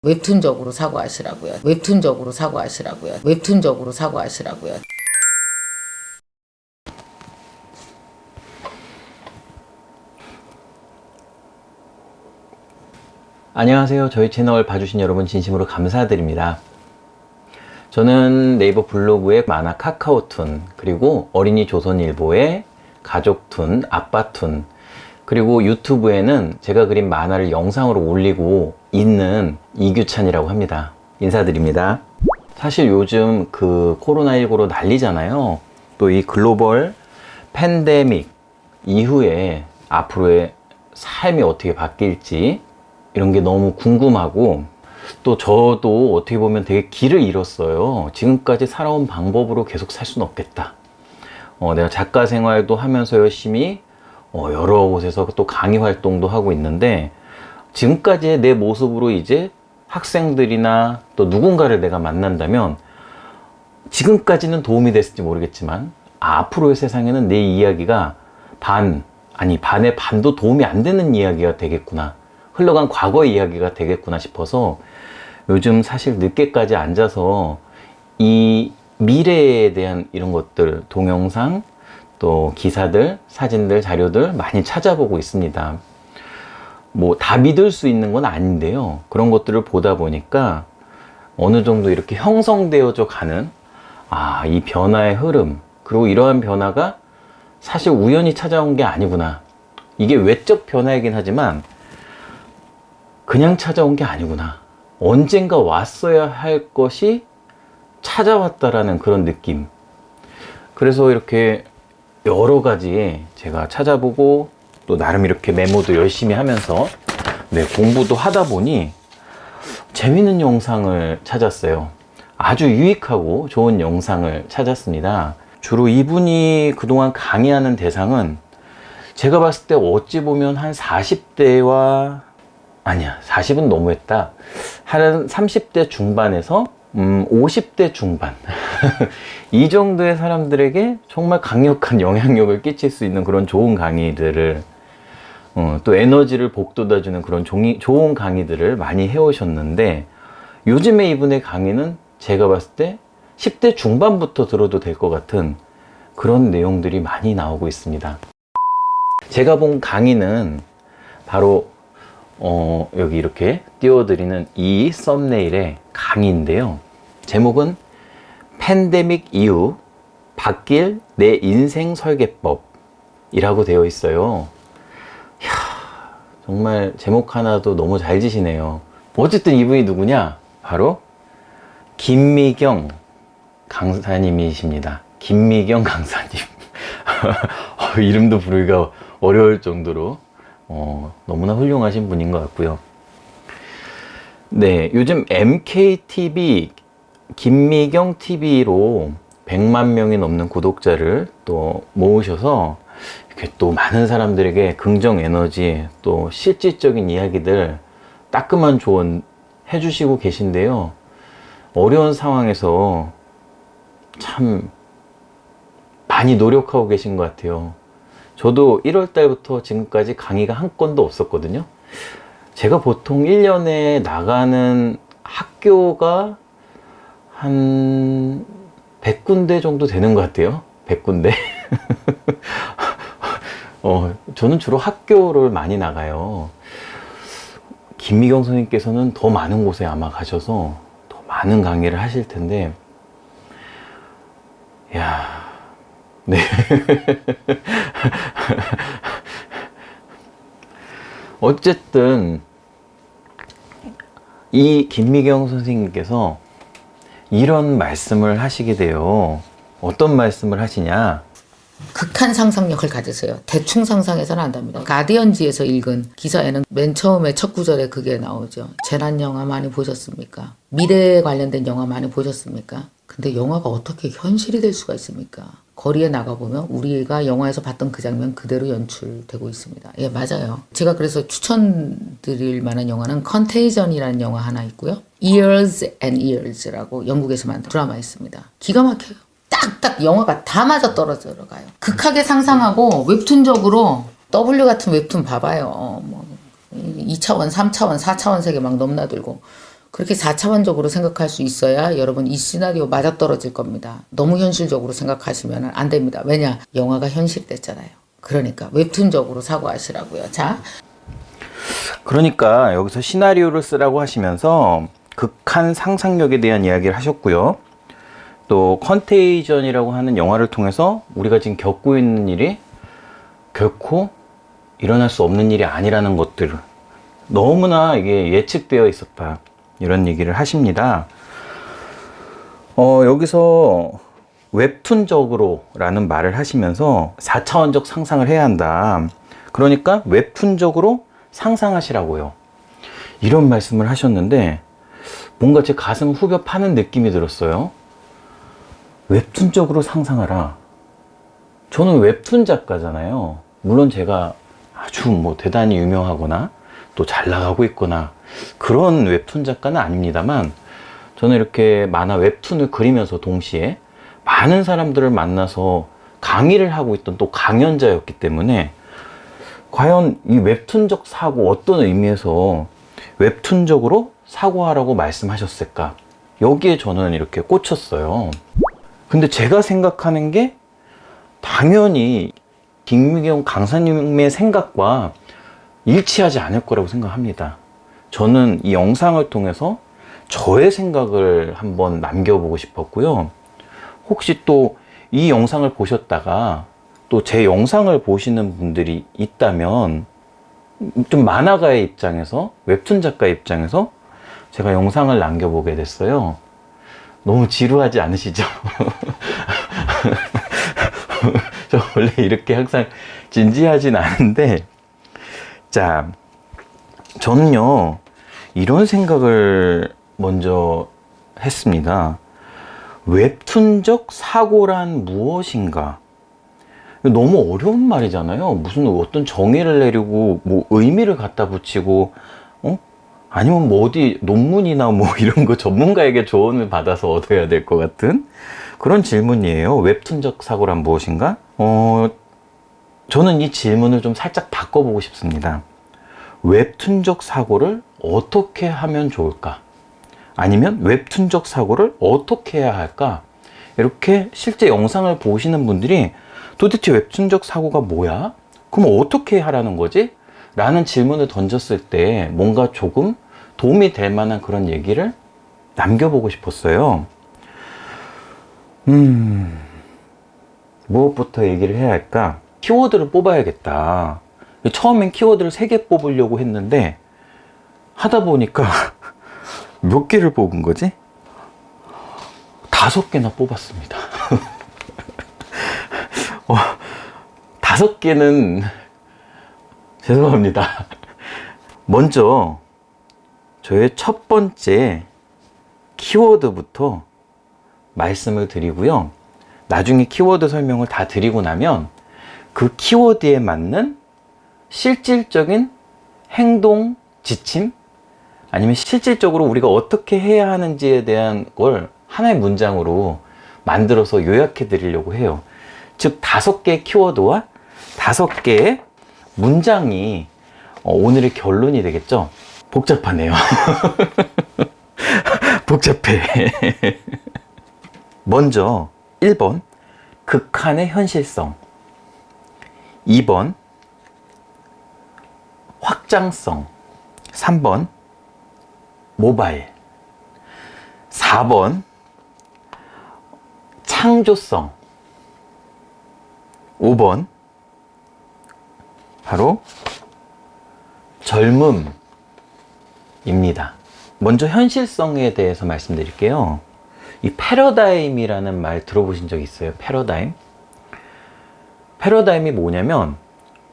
웹툰적으로 사고하시라고요. 웹툰적으로 사고하시라고요. 웹툰적으로 사고하시라고요. 안녕하세요. 저희 채널 봐주신 여러분 진심으로 감사드립니다. 저는 네이버 블로그의 만화 카카오툰, 그리고 어린이 조선일보의 가족툰, 아빠툰, 그리고 유튜브에는 제가 그린 만화를 영상으로 올리고 있는 이규찬이라고 합니다. 인사드립니다. 사실 요즘 그 코로나19로 난리잖아요. 또 이 글로벌 팬데믹 이후에 앞으로의 삶이 어떻게 바뀔지 이런 게 너무 궁금하고, 또 저도 어떻게 보면 되게 길을 잃었어요. 지금까지 살아온 방법으로 계속 살 수는 없겠다. 내가 작가 생활도 하면서 열심히 여러 곳에서 또 강의 활동도 하고 있는데, 지금까지의 내 모습으로 이제 학생들이나 또 누군가를 내가 만난다면 지금까지는 도움이 됐을지 모르겠지만 앞으로의 세상에는 내 이야기가 반의 반도 도움이 안 되는 이야기가 되겠구나, 흘러간 과거의 이야기가 되겠구나 싶어서 요즘 사실 늦게까지 앉아서 이 미래에 대한 이런 것들, 동영상, 또 기사들, 사진들, 자료들 많이 찾아보고 있습니다. 뭐 다 믿을 수 있는 건 아닌데요. 그런 것들을 보다 보니까 어느 정도 이렇게 형성되어져 가는 이 변화의 흐름, 그리고 이러한 변화가 사실 우연히 찾아온 게 아니구나. 이게 외적 변화이긴 하지만 그냥 찾아온 게 아니구나. 언젠가 왔어야 할 것이 찾아왔다라는 그런 느낌. 그래서 이렇게 여러 가지 제가 찾아보고 또 나름 이렇게 메모도 열심히 하면서 공부도 하다 보니 재밌는 영상을 찾았어요. 아주 유익하고 좋은 영상을 찾았습니다. 주로 이분이 그동안 강의하는 대상은 제가 봤을 때 어찌 보면 한 40대와 40은 너무했다. 한 30대 중반에서 50대 중반 이 정도의 사람들에게 정말 강력한 영향력을 끼칠 수 있는 그런 좋은 강의들을, 또 에너지를 북돋아주는 그런 좋은 강의들을 많이 해오셨는데, 요즘에 이분의 강의는 제가 봤을 때 10대 중반부터 들어도 될 것 같은 그런 내용들이 많이 나오고 있습니다. 제가 본 강의는 바로 여기 이렇게 띄워드리는 이 썸네일의 강의인데요. 제목은 팬데믹 이후 바뀔 내 인생 설계법이라고 되어 있어요. 이야, 정말 제목 하나도 너무 잘 지시네요. 어쨌든 이분이 누구냐? 바로 김미경 강사님이십니다. 김미경 강사님. 이름도 부르기가 어려울 정도로 너무나 훌륭하신 분인 것 같고요. 요즘 MKTV, 김미경 TV로 100만 명이 넘는 구독자를 또 모으셔서 이렇게 또 많은 사람들에게 긍정 에너지, 또 실질적인 이야기들, 따끔한 조언 해주시고 계신데요. 어려운 상황에서 참 많이 노력하고 계신 것 같아요. 저도 1월 달부터 지금까지 강의가 한 건도 없었거든요. 제가 보통 1년에 나가는 학교가 한 100군데 정도 되는 것 같아요. 100군데. 저는 주로 학교를 많이 나가요. 김미경 선생님께서는 더 많은 곳에 아마 가셔서 더 많은 강의를 하실 텐데, 어쨌든 이 김미경 선생님께서 이런 말씀을 하시게 돼요. 어떤 말씀을 하시냐? 극한 상상력을 가지세요. 대충 상상해서는 안 됩니다. 가디언지에서 읽은 기사에는 맨 처음에 첫 구절에 그게 나오죠. 재난 영화 많이 보셨습니까? 미래에 관련된 영화 많이 보셨습니까? 근데 영화가 어떻게 현실이 될 수가 있습니까? 거리에 나가보면 우리가 영화에서 봤던 그 장면 그대로 연출되고 있습니다. 예, 맞아요. 제가 그래서 추천드릴 만한 영화는 컨테이전이라는 영화 하나 있고요. Years and Years라고 영국에서 만든 드라마 있습니다. 기가 막혀요. 딱딱 영화가 다 맞아 떨어져 가요. 극하게 상상하고 웹툰적으로 W 같은 웹툰 봐봐요. 2차원, 3차원, 4차원 세계 막 넘나들고 그렇게 4차원적으로 생각할 수 있어야 여러분 이 시나리오 맞아떨어질 겁니다. 너무 현실적으로 생각하시면 안 됩니다. 왜냐? 영화가 현실됐잖아요. 그러니까 웹툰적으로 사고하시라고요. 자, 그러니까 여기서 시나리오를 쓰라고 하시면서 극한 상상력에 대한 이야기를 하셨고요. 또 컨테이전이라고 하는 영화를 통해서 우리가 지금 겪고 있는 일이 결코 일어날 수 없는 일이 아니라는 것들을 너무나 이게 예측되어 있었다, 이런 얘기를 하십니다. 여기서 웹툰적으로 라는 말을 하시면서 4차원적 상상을 해야 한다. 그러니까 웹툰적으로 상상하시라고요, 이런 말씀을 하셨는데 뭔가 제 가슴 후벼 파는 느낌이 들었어요. 웹툰적으로 상상하라. 저는 웹툰 작가잖아요. 물론 제가 아주 뭐 대단히 유명하거나 또 잘 나가고 있거나 그런 웹툰 작가는 아닙니다만, 저는 이렇게 만화 웹툰을 그리면서 동시에 많은 사람들을 만나서 강의를 하고 있던 또 강연자였기 때문에 과연 이 웹툰적 사고, 어떤 의미에서 웹툰적으로 사고하라고 말씀하셨을까, 여기에 저는 이렇게 꽂혔어요. 근데 제가 생각하는 게 당연히 김미경 강사님의 생각과 일치하지 않을 거라고 생각합니다. 저는 이 영상을 통해서 저의 생각을 한번 남겨보고 싶었고요. 혹시 또 이 영상을 보셨다가 또 제 영상을 보시는 분들이 있다면, 좀 만화가의 입장에서, 웹툰 작가의 입장에서 제가 영상을 남겨보게 됐어요. 너무 지루하지 않으시죠? 저 원래 이렇게 항상 진지하진 않은데, 자, 저는요, 이런 생각을 먼저 했습니다. 웹툰적 사고란 무엇인가? 너무 어려운 말이잖아요. 무슨 어떤 정의를 내리고 뭐 의미를 갖다 붙이고, 아니면 뭐 어디 논문이나 뭐 이런 거 전문가에게 조언을 받아서 얻어야 될 것 같은 그런 질문이에요. 웹툰적 사고란 무엇인가? 저는 이 질문을 좀 살짝 바꿔보고 싶습니다. 웹툰적 사고를 어떻게 하면 좋을까? 아니면 웹툰적 사고를 어떻게 해야 할까? 이렇게 실제 영상을 보시는 분들이 도대체 웹툰적 사고가 뭐야? 그럼 어떻게 하라는 거지? 라는 질문을 던졌을 때 뭔가 조금 도움이 될 만한 그런 얘기를 남겨보고 싶었어요. 무엇부터 얘기를 해야 할까? 키워드를 뽑아야겠다. 처음엔 키워드를 3개 뽑으려고 했는데 하다 보니까 몇 개를 뽑은 거지? 5개나 뽑았습니다. 5개는 죄송합니다. 먼저 저의 첫 번째 키워드부터 말씀을 드리고요. 나중에 키워드 설명을 다 드리고 나면 그 키워드에 맞는 실질적인 행동 지침, 아니면 실질적으로 우리가 어떻게 해야 하는지에 대한 걸 하나의 문장으로 만들어서 요약해 드리려고 해요. 즉 5개의 키워드와 5개의 문장이 오늘의 결론이 되겠죠. 복잡하네요. 복잡해. 먼저 1번 극한의 현실성, 2번 확장성, 3번 모바일, 4번 창조성, 5번 바로 젊음입니다. 먼저 현실성에 대해서 말씀드릴게요. 이 패러다임이라는 말 들어보신 적 있어요? 패러다임? 패러다임이 뭐냐면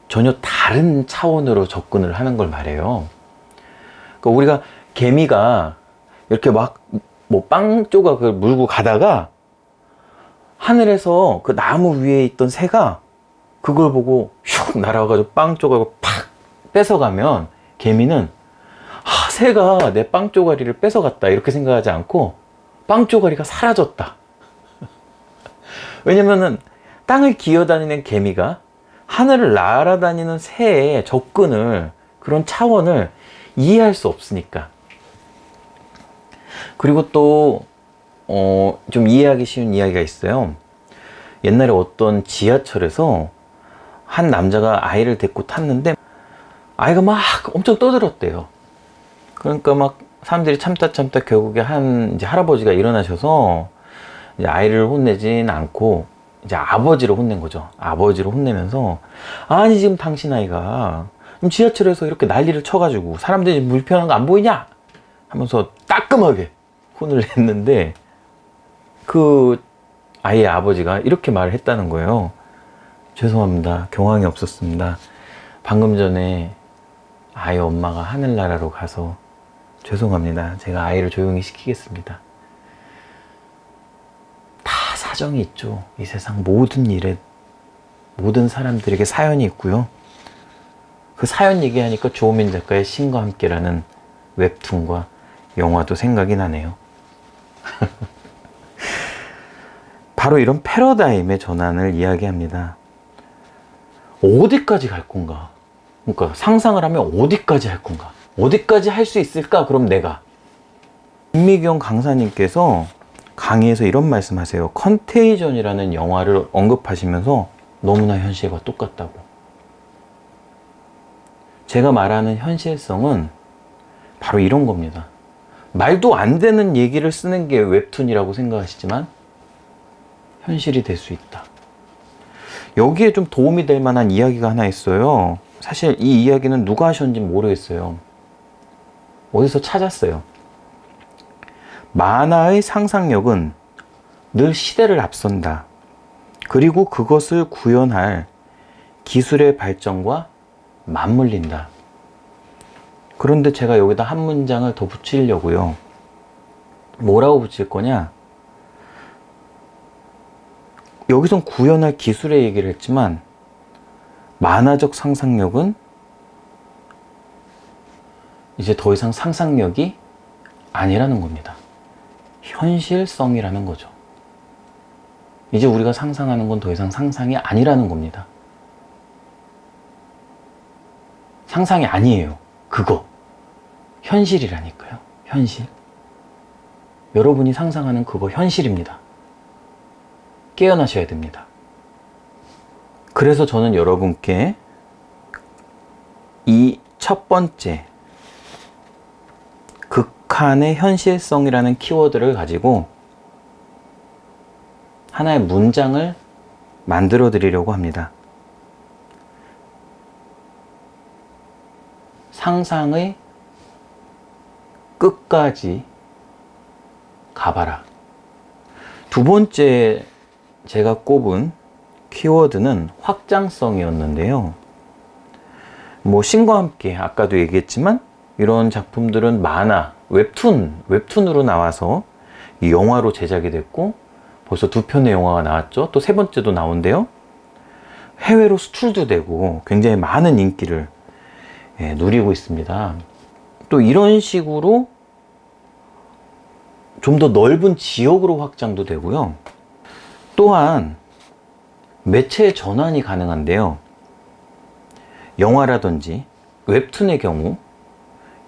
전혀 다른 차원으로 접근을 하는 걸 말해요. 그러니까 우리가 개미가 이렇게 막 뭐 빵 조각을 물고 가다가 하늘에서 그 나무 위에 있던 새가 그걸 보고 슉 날아와가지고 빵 조각을 팍 뺏어가면 개미는 새가 내 빵 쪼가리를 뺏어갔다 이렇게 생각하지 않고 빵 쪼가리가 사라졌다. 왜냐면은 땅을 기어다니는 개미가 하늘을 날아다니는 새의 접근을, 그런 차원을 이해할 수 없으니까. 그리고 또 좀 이해하기 쉬운 이야기가 있어요. 옛날에 어떤 지하철에서 한 남자가 아이를 데리고 탔는데 아이가 막 엄청 떠들었대요. 그러니까 막 사람들이 참다 결국에 이제 할아버지가 일어나셔서 이제 아이를 혼내진 않고 이제 아버지를 혼낸 거죠. 아버지를 혼내면서, 아니 지금 당신 아이가 지하철에서 이렇게 난리를 쳐가지고 사람들이 불편한 거 안 보이냐? 하면서 따끔하게 혼을 냈는데 그 아이의 아버지가 이렇게 말을 했다는 거예요. 죄송합니다. 경황이 없었습니다. 방금 전에 아이 엄마가 하늘나라로 가서 죄송합니다. 제가 아이를 조용히 시키겠습니다. 다 사정이 있죠. 이 세상 모든 일에, 모든 사람들에게 사연이 있고요. 그 사연 얘기하니까 조호민 작가의 신과 함께라는 웹툰과 영화도 생각이 나네요. 바로 이런 패러다임의 전환을 이야기합니다. 어디까지 갈 건가? 그러니까 상상을 하면 어디까지 할 건가? 어디까지 할 수 있을까? 그럼 내가. 김미경 강사님께서 강의에서 이런 말씀하세요. 컨테이전이라는 영화를 언급하시면서 너무나 현실과 똑같다고. 제가 말하는 현실성은 바로 이런 겁니다. 말도 안 되는 얘기를 쓰는 게 웹툰이라고 생각하시지만 현실이 될 수 있다. 여기에 좀 도움이 될 만한 이야기가 하나 있어요. 사실 이 이야기는 누가 하셨는지 모르겠어요. 어디서 찾았어요. 만화의 상상력은 늘 시대를 앞선다. 그리고 그것을 구현할 기술의 발전과 맞물린다. 그런데 제가 여기다 한 문장을 더 붙이려고요. 뭐라고 붙일 거냐? 여기선 구현할 기술의 얘기를 했지만 만화적 상상력은 이제 더 이상 상상력이 아니라는 겁니다. 현실성이라는 거죠. 이제 우리가 상상하는 건 더 이상 상상이 아니라는 겁니다. 상상이 아니에요. 그거. 현실이라니까요. 현실. 여러분이 상상하는 그거 현실입니다. 깨어나셔야 됩니다. 그래서 저는 여러분께 이 첫 번째 극한의 현실성이라는 키워드를 가지고 하나의 문장을 만들어 드리려고 합니다. 상상의 끝까지 가봐라. 두 번째 제가 꼽은 키워드는 확장성이었는데요. 뭐 신과 함께 아까도 얘기했지만 이런 작품들은 만화, 웹툰으로 나와서 이 영화로 제작이 됐고 벌써 2편의 영화가 나왔죠. 또 3번째도 나온대요. 해외로 수출도 되고 굉장히 많은 인기를 누리고 있습니다. 또 이런 식으로 좀 더 넓은 지역으로 확장도 되고요. 또한 매체의 전환이 가능한데요. 영화라든지 웹툰의 경우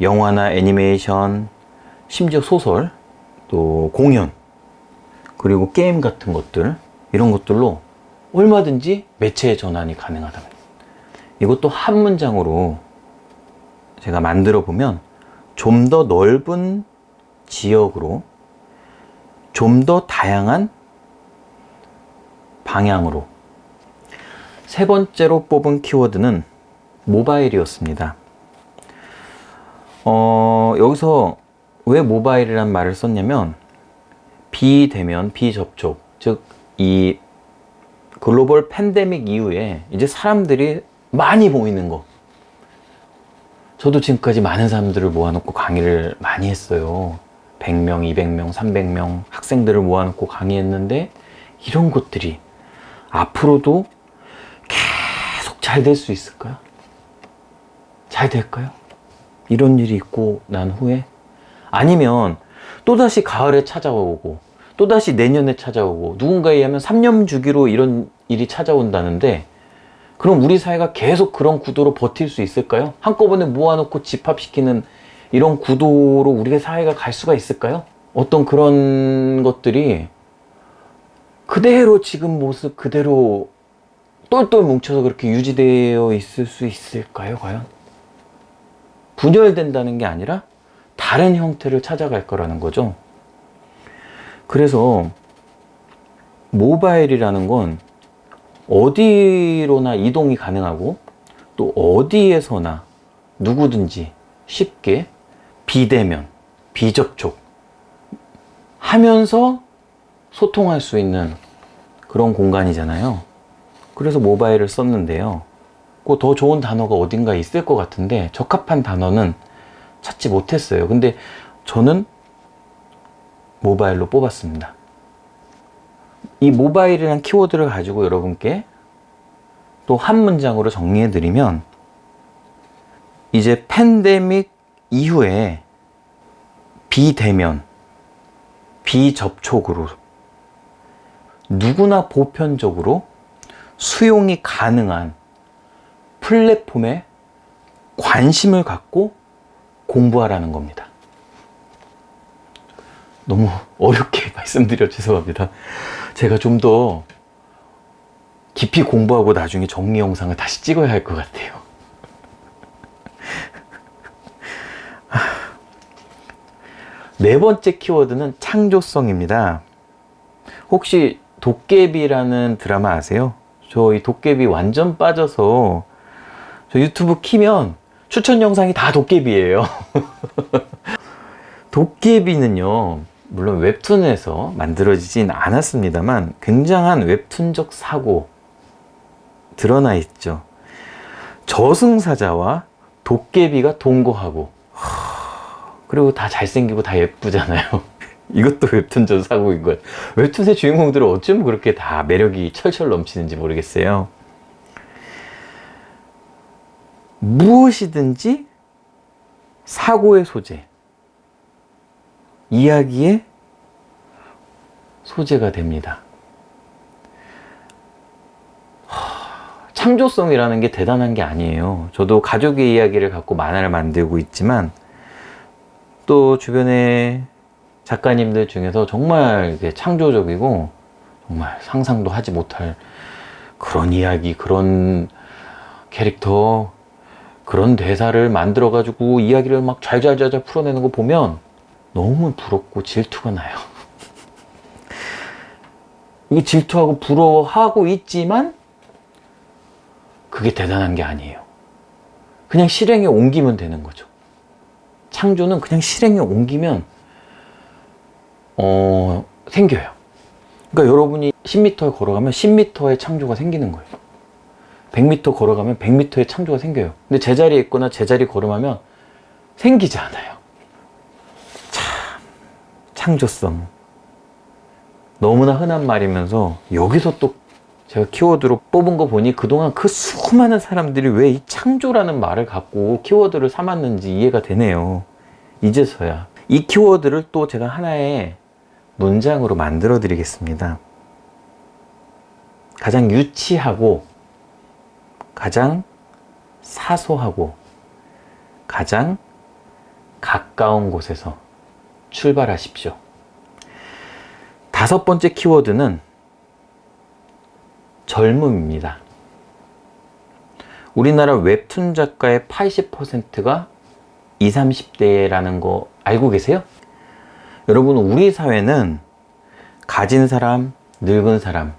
영화나 애니메이션, 심지어 소설, 또 공연, 그리고 게임 같은 것들, 이런 것들로 얼마든지 매체의 전환이 가능하답니다. 이것도 한 문장으로 제가 만들어 보면 좀 더 넓은 지역으로, 좀 더 다양한 방향으로. 세 번째로 뽑은 키워드는 모바일이었습니다. 여기서 왜 모바일이란 말을 썼냐면 비대면, 비접촉, 즉 이 글로벌 팬데믹 이후에 이제 사람들이 많이 모이는 거. 저도 지금까지 많은 사람들을 모아놓고 강의를 많이 했어요. 100명, 200명, 300명 학생들을 모아놓고 강의했는데 이런 것들이 앞으로도 계속 잘 될 수 있을까요? 잘 될까요? 이런 일이 있고 난 후에? 아니면 또다시 가을에 찾아오고 또다시 내년에 찾아오고 누군가에 의하면 3년 주기로 이런 일이 찾아온다는데 그럼 우리 사회가 계속 그런 구도로 버틸 수 있을까요? 한꺼번에 모아놓고 집합시키는 이런 구도로 우리 사회가 갈 수가 있을까요? 어떤 그런 것들이 그대로 지금 모습 그대로 똘똘 뭉쳐서 그렇게 유지되어 있을 수 있을까요, 과연? 분열된다는 게 아니라 다른 형태를 찾아갈 거라는 거죠. 그래서 모바일이라는 건 어디로나 이동이 가능하고 또 어디에서나 누구든지 쉽게 비대면, 비접촉 하면서 소통할 수 있는 그런 공간이잖아요. 그래서 모바일을 썼는데요. 그 더 좋은 단어가 어딘가 있을 것 같은데 적합한 단어는 찾지 못했어요. 근데 저는 모바일로 뽑았습니다. 이 모바일이라는 키워드를 가지고 여러분께 또 한 문장으로 정리해 드리면, 이제 팬데믹 이후에 비대면, 비접촉으로 누구나 보편적으로 수용이 가능한 플랫폼에 관심을 갖고 공부하라는 겁니다. 너무 어렵게 말씀드려 죄송합니다. 제가 좀 더 깊이 공부하고 나중에 정리 영상을 다시 찍어야 할 것 같아요. 네 번째 키워드는 창조성입니다. 혹시 도깨비라는 드라마 아세요? 저 이 도깨비 완전 빠져서 저 유튜브 키면 추천 영상이 다 도깨비예요. 도깨비는요, 물론 웹툰에서 만들어지진 않았습니다만 굉장한 웹툰적 사고 드러나 있죠. 저승사자와 도깨비가 동거하고, 그리고 다 잘생기고 다 예쁘잖아요. 이것도 웹툰적 사고인 거예요. 웹툰의 주인공들은 어쩜 그렇게 다 매력이 철철 넘치는지 모르겠어요. 무엇이든지 사고의 소재, 이야기의 소재가 됩니다. 창조성이라는 게 대단한 게 아니에요. 저도 가족의 이야기를 갖고 만화를 만들고 있지만 또 주변에 작가님들 중에서 정말 창조적이고 정말 상상도 하지 못할 그런 이야기, 그런 캐릭터, 그런 대사를 만들어 가지고 이야기를 막 잘잘잘잘 풀어내는 거 보면 너무 부럽고 질투가 나요. 이게 질투하고 부러워하고 있지만 그게 대단한 게 아니에요. 그냥 실행에 옮기면 되는 거죠. 창조는 그냥 실행에 옮기면 생겨요. 그러니까 여러분이 10m를 걸어가면 10m의 창조가 생기는 거예요. 100m 걸어가면 100m의 창조가 생겨요. 근데 제자리에 있거나 제자리 걸음하면 생기지 않아요. 참, 창조성. 너무나 흔한 말이면서 여기서 또 제가 키워드로 뽑은 거 보니 그동안 그 수많은 사람들이 왜 이 창조라는 말을 갖고 키워드를 삼았는지 이해가 되네요. 이제서야. 이 키워드를 또 제가 하나의 문장으로 만들어 드리겠습니다. 가장 유치하고 가장 사소하고 가장 가까운 곳에서 출발하십시오. 다섯 번째 키워드는 젊음입니다. 우리나라 웹툰 작가의 80%가 20, 30대라는 거 알고 계세요? 여러분, 우리 사회는 가진 사람, 늙은 사람,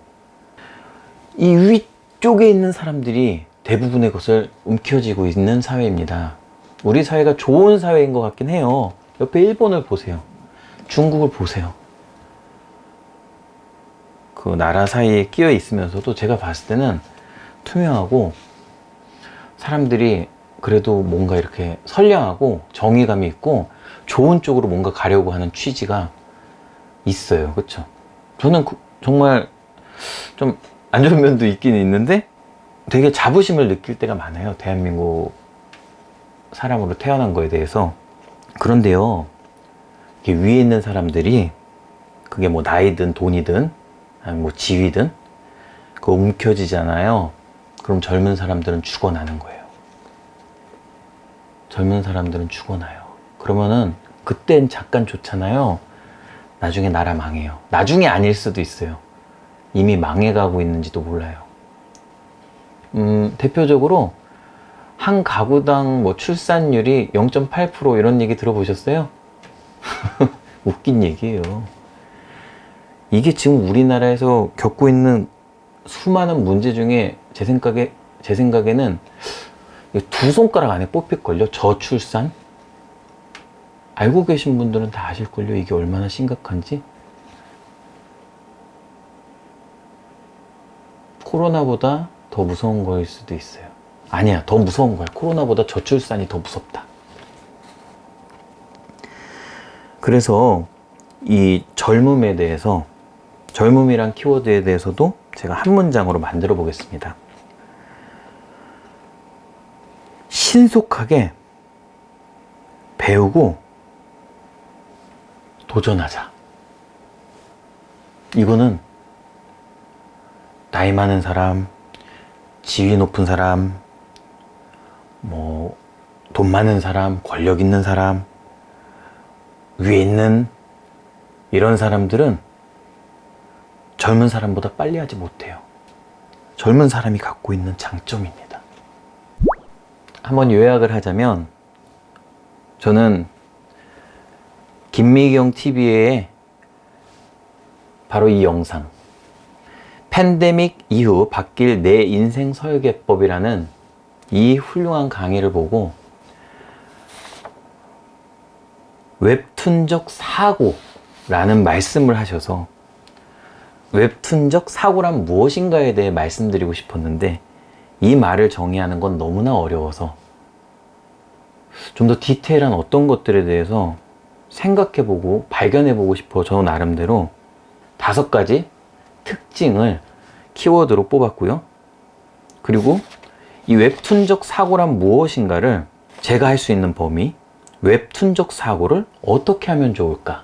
이 위쪽에 있는 사람들이 대부분의 것을 움켜쥐고 있는 사회입니다. 우리 사회가 좋은 사회인 것 같긴 해요. 옆에 일본을 보세요. 중국을 보세요. 그 나라 사이에 끼어 있으면서도 제가 봤을 때는 투명하고 사람들이 그래도 뭔가 이렇게 선량하고 정의감이 있고 좋은 쪽으로 뭔가 가려고 하는 취지가 있어요. 그렇죠? 저는 정말 좀 안 좋은 면도 있긴 있는데 되게 자부심을 느낄 때가 많아요. 대한민국 사람으로 태어난 거에 대해서. 그런데요, 이게 위에 있는 사람들이 그게 뭐 나이든 돈이든 아니 뭐 지위든 그거 움켜쥐잖아요. 그럼 젊은 사람들은 죽어나는 거예요. 젊은 사람들은 죽어나요. 그러면은 그땐 잠깐 좋잖아요. 나중에 나라 망해요. 나중에 아닐 수도 있어요. 이미 망해가고 있는지도 몰라요. 대표적으로 한 가구당 뭐 출산율이 0.8% 이런 얘기 들어보셨어요? 웃긴 얘기예요. 이게 지금 우리나라에서 겪고 있는 수많은 문제 중에 제 생각에는 두 손가락 안에 뽑힐걸요. 저출산. 알고 계신 분들은 다 아실걸요. 이게 얼마나 심각한지. 코로나보다 더 무서운 거일 수도 있어요. 아니야, 더 무서운 거야. 코로나보다 저출산이 더 무섭다. 그래서 이 젊음에 대해서, 젊음이란 키워드에 대해서도 제가 한 문장으로 만들어 보겠습니다. 신속하게 배우고 도전하자. 이거는 나이 많은 사람, 지위 높은 사람, 뭐 돈 많은 사람, 권력 있는 사람, 위에 있는 이런 사람들은 젊은 사람보다 빨리 하지 못해요. 젊은 사람이 갖고 있는 장점입니다. 한번 요약을 하자면, 저는 김미경 TV의 바로 이 영상, 팬데믹 이후 바뀔 내 인생 설계법이라는 이 훌륭한 강의를 보고 웹툰적 사고라는 말씀을 하셔서, 웹툰적 사고란 무엇인가에 대해 말씀드리고 싶었는데, 이 말을 정의하는 건 너무나 어려워서 좀 더 디테일한 어떤 것들에 대해서 생각해보고 발견해보고 싶어 저 나름대로 5가지 특징을 키워드로 뽑았고요. 그리고 이 웹툰적 사고란 무엇인가를 제가 할 수 있는 범위, 웹툰적 사고를 어떻게 하면 좋을까?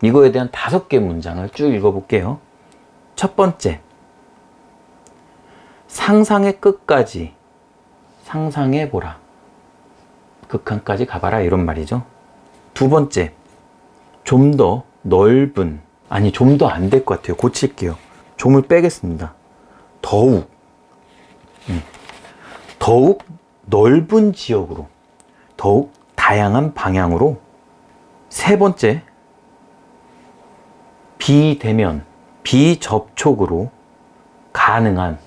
이거에 대한 5개 문장을 쭉 읽어볼게요. 첫 번째, 상상의 끝까지 상상해보라. 극한까지 가봐라, 이런 말이죠. 두 번째, 좀 더 넓은, 아니 좀 더 안 될 것 같아요. 고칠게요. 좀을 빼겠습니다. 더욱 넓은 지역으로, 더욱 다양한 방향으로. 세 번째, 비대면, 비접촉으로 가능한,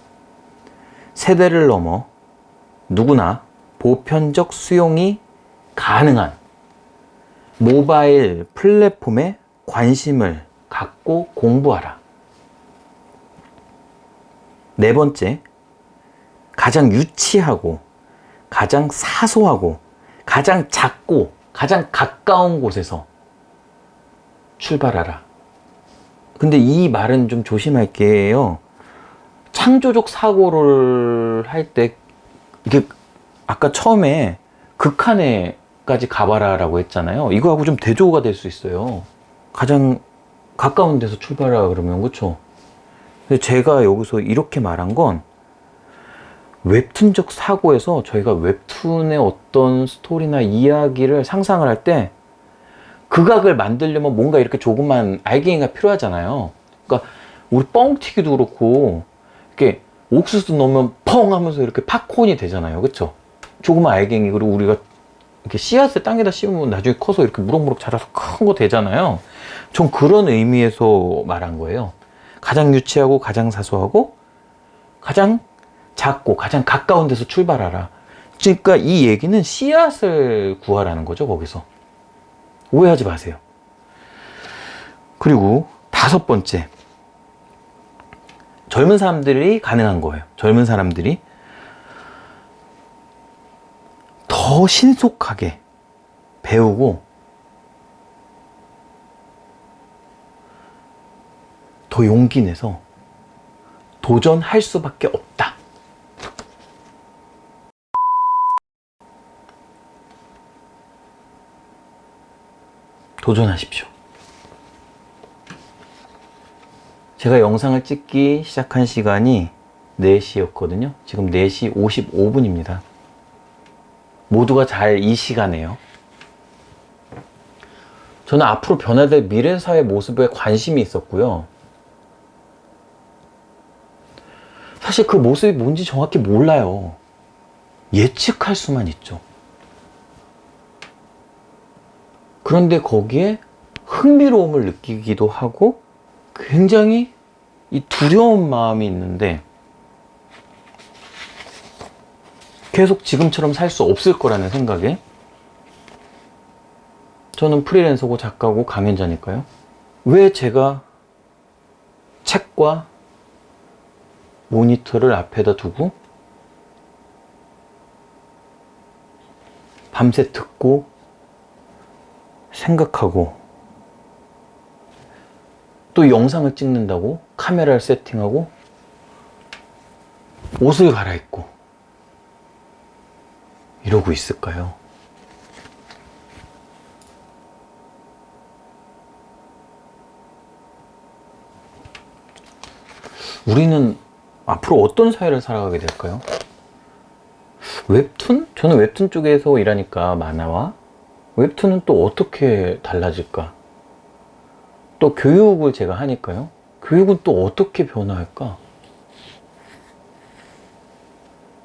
세대를 넘어 누구나 보편적 수용이 가능한 모바일 플랫폼에 관심을 갖고 공부하라. 네 번째, 가장 유치하고 가장 사소하고 가장 작고 가장 가까운 곳에서 출발하라. 근데 이 말은 좀 조심할게요. 창조적 사고를 할 때, 이게 아까 처음에 극한에까지 가봐라 라고 했잖아요. 이거하고 좀 대조가 될 수 있어요. 가장 가까운 데서 출발하라 그러면, 그쵸? 근데 제가 여기서 이렇게 말한 건, 웹툰적 사고에서 저희가 웹툰의 어떤 스토리나 이야기를 상상을 할 때 극악을 만들려면 뭔가 이렇게 조그만 알갱이가 필요하잖아요. 그러니까 우리 뻥튀기도 그렇고 이렇게 옥수수 넣으면 펑 하면서 이렇게 팝콘이 되잖아요. 그쵸? 조그만 알갱이. 그리고 우리가 이렇게 씨앗을 땅에다 심으면 나중에 커서 이렇게 무럭무럭 자라서 큰 거 되잖아요. 전 그런 의미에서 말한 거예요. 가장 유치하고 가장 사소하고 가장 작고 가장 가까운 데서 출발하라. 그러니까 이 얘기는 씨앗을 구하라는 거죠, 거기서. 오해하지 마세요. 그리고 5번째, 젊은 사람들이 가능한 거예요. 젊은 사람들이 더 신속하게 배우고 더 용기 내서 도전할 수밖에 없다. 도전하십시오. 제가 영상을 찍기 시작한 시간이 4시였거든요. 지금 4시 55분입니다. 모두가 잘 이 시간에요. 저는 앞으로 변화될 미래사회 모습에 관심이 있었고요. 사실 그 모습이 뭔지 정확히 몰라요. 예측할 수만 있죠. 그런데 거기에 흥미로움을 느끼기도 하고 굉장히 이 두려운 마음이 있는데 계속 지금처럼 살 수 없을 거라는 생각에 저는 프리랜서고 작가고 강연자니까요. 왜 제가 책과 모니터를 앞에다 두고 밤새 듣고 생각하고 또 영상을 찍는다고 카메라를 세팅하고 옷을 갈아입고 이러고 있을까요? 우리는 앞으로 어떤 사회를 살아가게 될까요? 웹툰? 저는 웹툰 쪽에서 일하니까 만화와 웹툰은 또 어떻게 달라질까? 또 교육을 제가 하니까요. 교육은 또 어떻게 변화할까?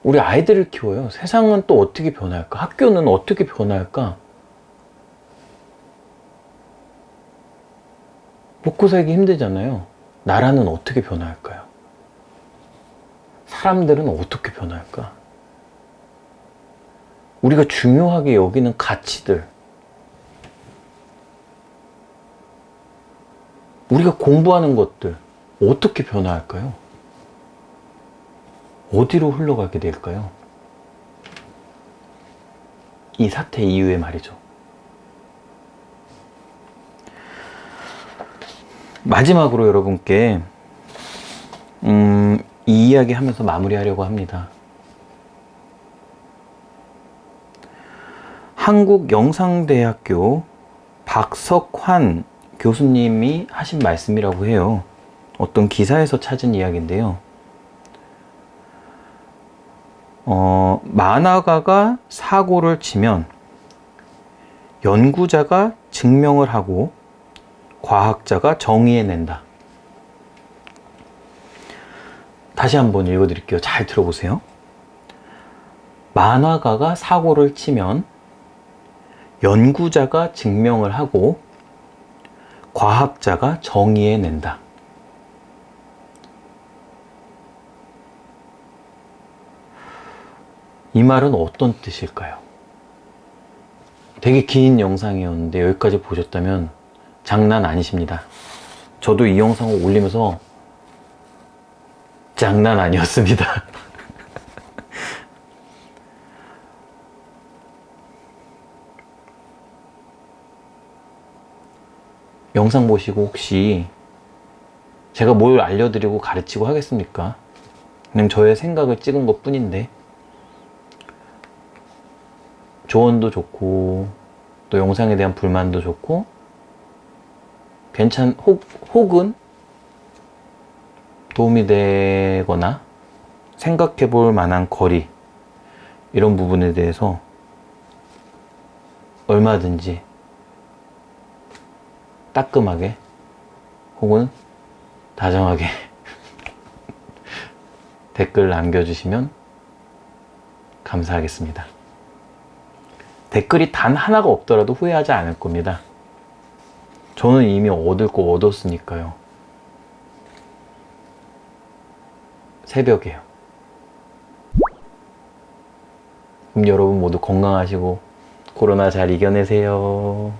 우리 아이들을 키워요. 세상은 또 어떻게 변할까? 학교는 어떻게 변할까? 먹고 살기 힘들잖아요. 나라는 어떻게 변할까요? 사람들은 어떻게 변할까? 우리가 중요하게 여기는 가치들, 우리가 공부하는 것들 어떻게 변화할까요? 어디로 흘러가게 될까요? 이 사태 이후에 말이죠. 마지막으로 여러분께 이 이야기 하면서 마무리하려고 합니다. 한국영상대학교 박석환 교수님이 하신 말씀이라고 해요. 어떤 기사에서 찾은 이야기인데요. 만화가가 사고를 치면 연구자가 증명을 하고 과학자가 정의해낸다. 다시 한번 읽어드릴게요. 잘 들어보세요. 만화가가 사고를 치면 연구자가 증명을 하고 과학자가 정의해낸다. 이 말은 어떤 뜻일까요? 되게 긴 영상이었는데 여기까지 보셨다면 장난 아니십니다. 저도 이 영상을 올리면서 장난 아니었습니다. 영상 보시고 혹시 제가 뭘 알려드리고 가르치고 하겠습니까? 그냥 저의 생각을 찍은 것 뿐인데 조언도 좋고 또 영상에 대한 불만도 좋고 혹은 도움이 되거나 생각해 볼 만한 거리 이런 부분에 대해서 얼마든지 따끔하게 혹은 다정하게 댓글 남겨주시면 감사하겠습니다. 댓글이 단 하나가 없더라도 후회하지 않을 겁니다. 저는 이미 얻을 거 얻었으니까요. 새벽에요. 그럼 여러분 모두 건강하시고 코로나 잘 이겨내세요.